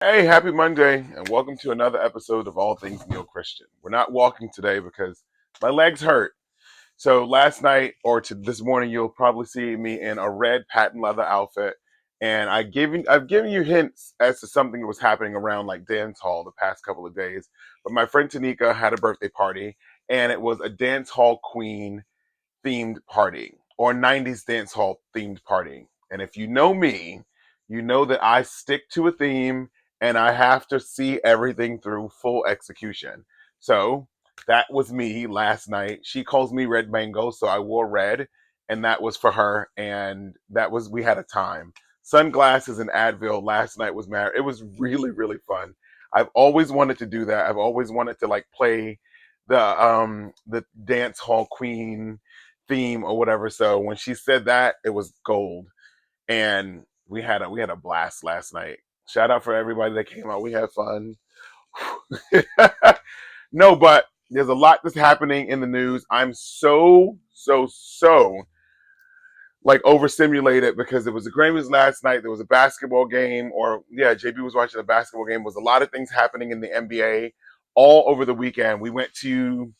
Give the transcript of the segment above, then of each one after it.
Hey, happy Monday, and welcome to another episode of All Things Neo Christian. We're not walking today because my legs hurt. So last night or to this morning, you'll probably see me in a red patent leather outfit, and I've given you hints as to something that was happening around like dance hall the past couple of days. But my friend Tanika had a birthday party, and it was a dance hall queen themed party or 90s dance hall themed party. And if you know me, you know that I stick to a theme and I have to see everything through full execution. So that was me last night. She calls me Red Mango, so I wore red, and that was for her. And we had a time. Sunglasses and Advil last night was mad. It was really, really fun. I've always wanted to do that. I've always wanted to like play the dance hall queen theme or whatever. So when she said that, it was gold, and we had a blast last night. Shout out for everybody that came out. We had fun. No, but there's a lot that's happening in the news. I'm so like overstimulated because it was the Grammys last night. There was a basketball game, or yeah, JB was watching a basketball game. There was a lot of things happening in the NBA all over the weekend. We went to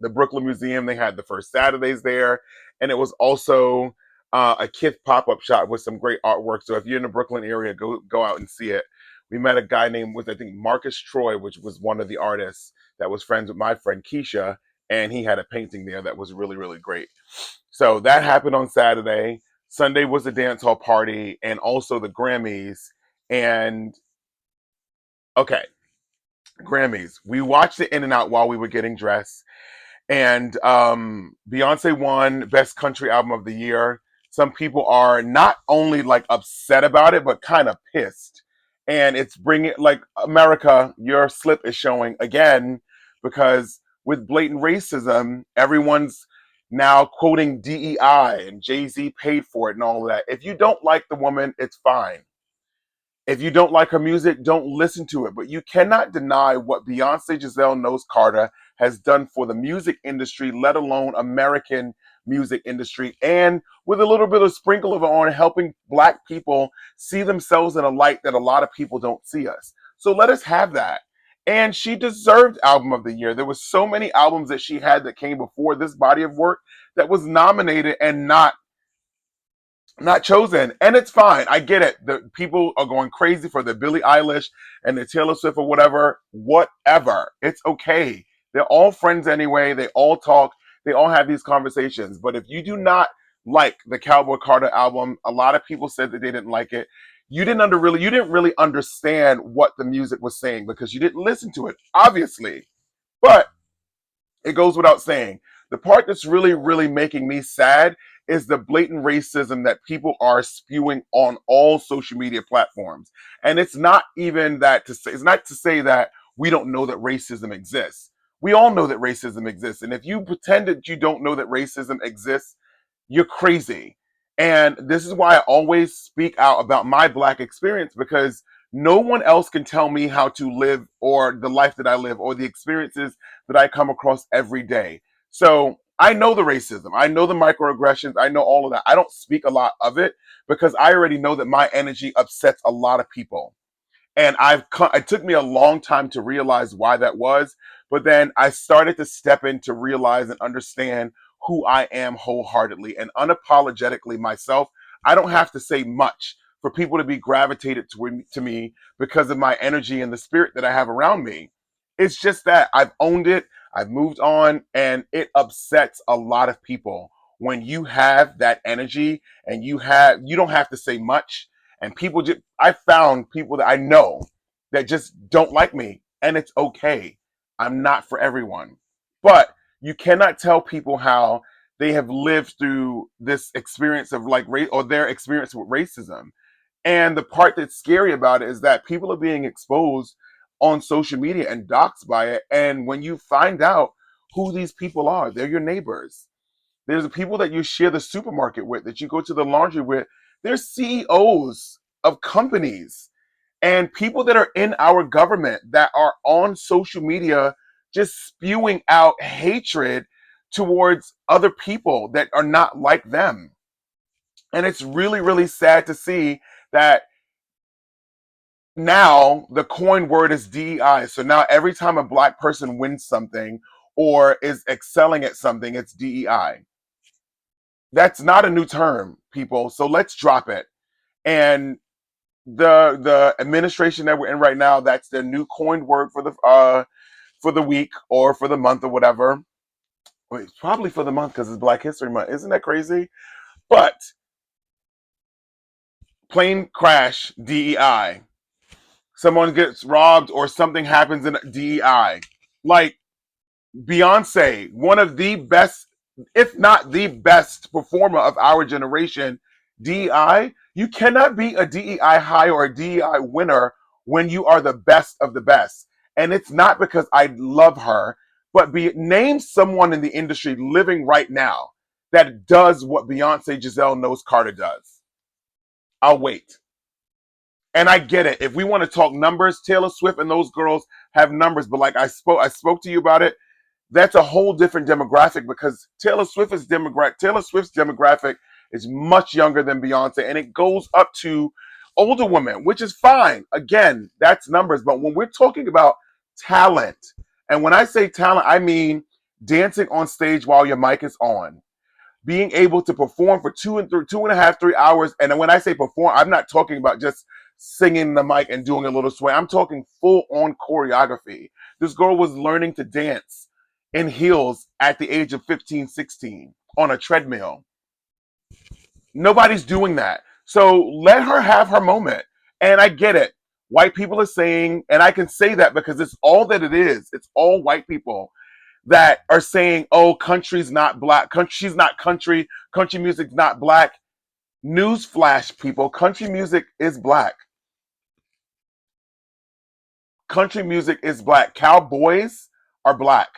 the Brooklyn Museum. They had the first Saturdays there, and it was also a Kith pop-up shop with some great artwork. So if you're in the Brooklyn area, go out and see it. We met a guy named I think Marcus Troy, which was one of the artists that was friends with my friend Keisha, and he had a painting there that was really really great. So that happened on Saturday. Sunday was a dance hall party, and also the Grammys. And okay, Grammys. We watched it in and out while we were getting dressed, and Beyonce won Best Country Album of the Year. Some people are not only like upset about it, but kind of pissed. And it's bringing like America, your slip is showing again because with blatant racism, everyone's now quoting DEI and Jay Z paid for it and all of that. If you don't like the woman, it's fine. If you don't like her music, don't listen to it. But you cannot deny what Beyonce Giselle Knowles Carter has done for the music industry, let alone American music industry, and with a little bit of sprinkle of it on helping Black people see themselves in a light that a lot of people don't see us. So let us have that. And she deserved Album of the Year. There was so many albums that she had that came before this body of work that was nominated and not chosen, and it's fine. I get it. The people are going crazy for the Billie Eilish and the Taylor Swift or whatever. It's okay. They're all friends anyway. They all talk. They all have these conversations. But if you do not like the Cowboy Carter album, a lot of people said that they didn't like it. You didn't really understand what the music was saying because you didn't listen to it, obviously. But it goes without saying. The part that's really, really making me sad is the blatant racism that people are spewing on all social media platforms. And it's not even that to say, it's not to say that we don't know that racism exists. We all know that racism exists. And if you pretend that you don't know that racism exists, you're crazy. And this is why I always speak out about my Black experience because no one else can tell me how to live or the life that I live or the experiences that I come across every day. So I know the racism, I know the microaggressions, I know all of that. I don't speak a lot of it because I already know that my energy upsets a lot of people. And it took me a long time to realize why that was, but then I started to step in to realize and understand who I am wholeheartedly and unapologetically myself. I don't have to say much for people to be gravitated to me because of my energy and the spirit that I have around me. It's just that I've owned it, I've moved on, and it upsets a lot of people when you have that energy and you don't have to say much, and people just I found people that I know that just don't like me, and it's okay. I'm not for everyone. But you cannot tell people how they have lived through this experience of like race or their experience with racism. And the part that's scary about it is that people are being exposed on social media and doxxed by it. And when you find out who these people are, they're your neighbors. There's the people that you share the supermarket with, that you go to the laundry with. They're CEOs of companies and people that are in our government that are on social media just spewing out hatred towards other people that are not like them. And it's really, really sad to see that Now the coin word is DEI. So now every time a black person wins something or is excelling at something, it's DEI. That's not a new term, people. So let's drop it. And the administration that we're in right now, that's the new coined word for the week or for the month or whatever. Wait, probably for the month because it's Black History Month. Isn't that crazy? But plane crash, DEI. Someone gets robbed or something happens in DEI. Like Beyonce, one of the best, if not the best performer of our generation, DEI, you cannot be a DEI high or a DEI winner when you are the best of the best. And it's not because I love her, but name someone in the industry living right now that does what Beyonce Giselle Knowles Carter does. I'll wait. And I get it. If we want to talk numbers, Taylor Swift and those girls have numbers, but like I spoke to you about it. That's a whole different demographic because Taylor Swift's demographic is much younger than Beyonce, and it goes up to older women, which is fine. Again, that's numbers. But when we're talking about talent, and when I say talent, I mean dancing on stage while your mic is on, being able to perform for 2.5, 3 hours. And when I say perform, I'm not talking about just singing the mic and doing a little sway. I'm talking full on choreography. This girl was learning to dance in heels at the age of 15, 16 on a treadmill. Nobody's doing that. So let her have her moment. And I get it. White people are saying, and I can say that because it's all that it is. It's all white people that are saying, oh, country's not black. She's not country. Country music's not black. Newsflash, people. Country music is black. Country music is black. Cowboys are black.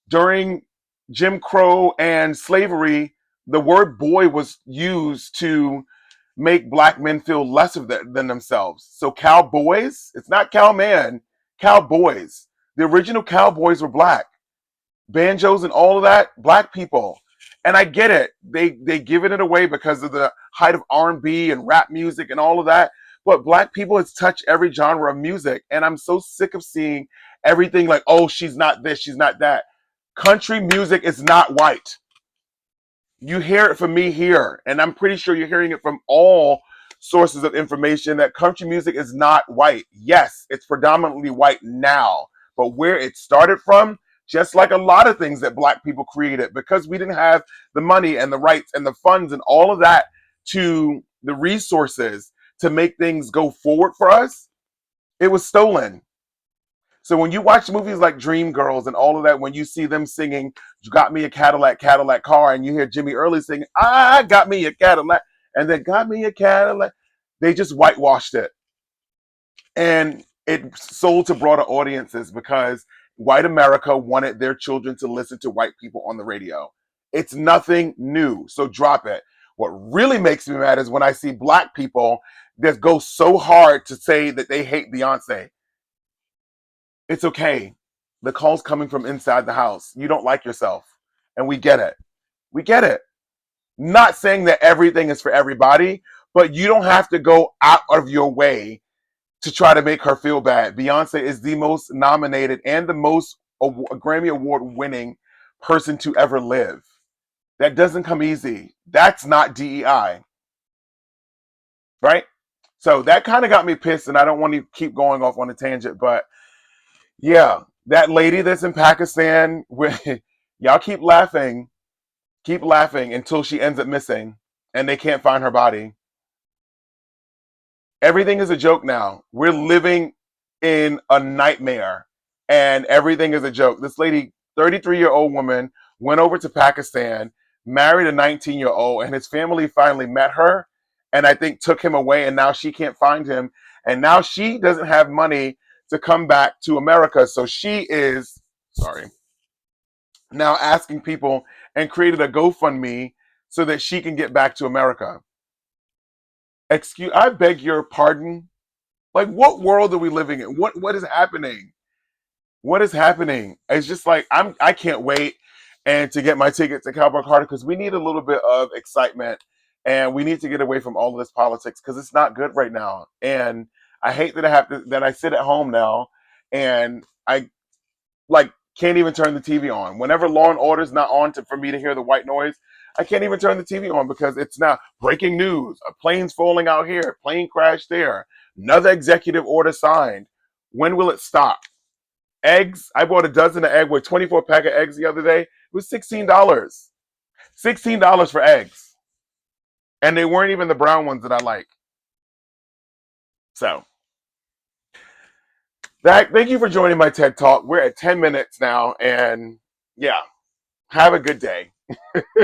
During Jim Crow and slavery, the word boy was used to make black men feel less of than themselves. So cowboys, it's not cowman, cowboys. The original cowboys were black. Banjos and all of that, black people. And I get it. They giving it away because of the height of R&B and rap music and all of that. But black people has touched every genre of music. And I'm so sick of seeing everything like, oh, she's not this, she's not that. Country music is not white. You hear it from me here, and I'm pretty sure you're hearing it from all sources of information that country music is not white. Yes, it's predominantly white now, but where it started from, just like a lot of things that black people created, because we didn't have the money and the rights and the funds and all of that to the resources to make things go forward for us, it was stolen. So when you watch movies like Dreamgirls and all of that, when you see them singing "You Got Me a Cadillac, Cadillac Car," and you hear Jimmy Early singing "I Got Me a Cadillac," and then "Got Me a Cadillac," they just whitewashed it, and it sold to broader audiences because white America wanted their children to listen to white people on the radio. It's nothing new, so drop it. What really makes me mad is when I see black people that go so hard to say that they hate Beyonce. It's okay. The call's coming from inside the house. You don't like yourself. And we get it. We get it. Not saying that everything is for everybody, but you don't have to go out of your way to try to make her feel bad. Beyonce is the most nominated and the most Grammy Award winning person to ever live. That doesn't come easy. That's not DEI, right? So that kind of got me pissed, and I don't want to keep going off on a tangent, but yeah, that lady that's in Pakistan, y'all keep laughing until she ends up missing and they can't find her body. Everything is a joke now. We're living in a nightmare and everything is a joke. This lady, 33-year-old woman, went over to Pakistan, married a 19-year-old, and his family finally met her and I think took him away, and now she can't find him. And now she doesn't have money to come back to America. So she is, sorry, now asking people and created a GoFundMe so that she can get back to America. Excuse, I beg your pardon. Like, what world are we living in? What is happening? What is happening? It's just like I can't wait and to get my ticket to Cowboy Carter because we need a little bit of excitement and we need to get away from all of this politics because it's not good right now. And I hate that I sit at home now and I like can't even turn the TV on. Whenever Law and Order's not on for me to hear the white noise, I can't even turn the TV on because it's now breaking news. A plane's falling out here, plane crash there, another executive order signed. When will it stop? Eggs, I bought a dozen of eggs with 24 pack of eggs the other day. It was $16. $16 for eggs. And they weren't even the brown ones that I like. So thank you for joining my TED Talk. We're at 10 minutes now, and yeah, have a good day.